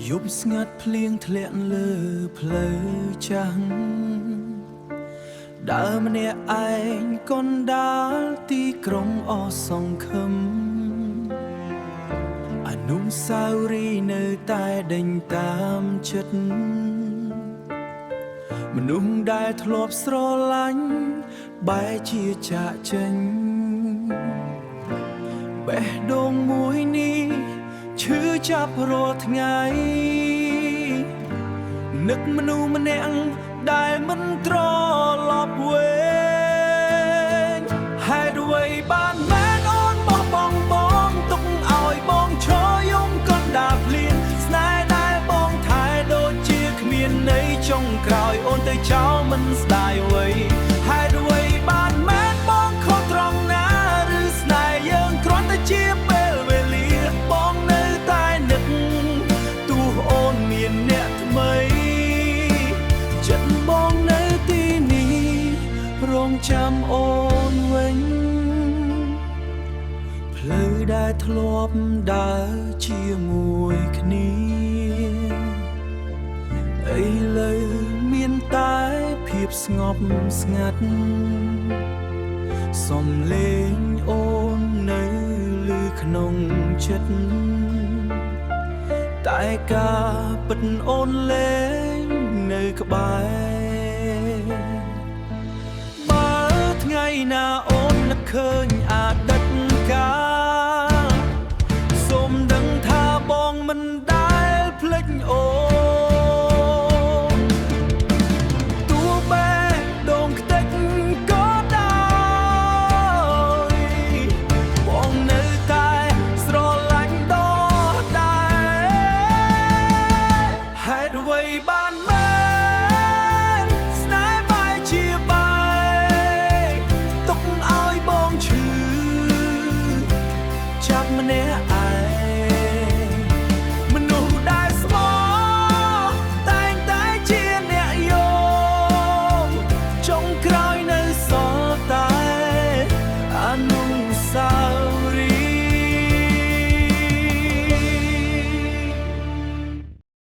យប់ស្ងាត់ភ្លៀងធ្លាក់លើផ្លូវចាស់ដើរម្នាក់ឯងកណ្ដាលទីក្រុងអស់សង្ឃឹមអនុស្សាវរីយ៍នៅតែដេញតាមចិត្តមនុស្សដែលធ្លាប់ស្រឡាញ់បែរជាចាកចេញបេះដូងមួយនេះឈឺចាប់រាល់ថ្ងៃនឹកមនុស្សម្នាក់ដែលមិនត្រឡប់វិញហេតុអ្វីបានមែនអូនបោះបង់បងទុកឲ្យបងឈរយំកណ្ដាលភ្លៀងស្នេហ៍ដែលបងថែដូចជាគ្មានន័យចុងក្រោយអូនទៅចោលមិនស្ដាយអ្វីហេតុអ្វីបានមែនបងខុសត្រង់ណាឬស្នេហ៍យើងគ្រាន់តែជាពេលវេលាបងនៅតែនឹកទោះអូនមានអ្នកថ្មីចិត្តបងនៅទីនេះរងចាំអូនវិញផ្លូវដែលធ្លាប់ដើរជាមួយគ្នាឥឡូវមានតែភាពស្ងប់ស្ងាត់សំឡេងអូននៅឮក្នុងចិត្តតែការពិតអូនលែងនៅក្បែរបើថ្ងៃណាអូននឹកឃើញអតីតកាល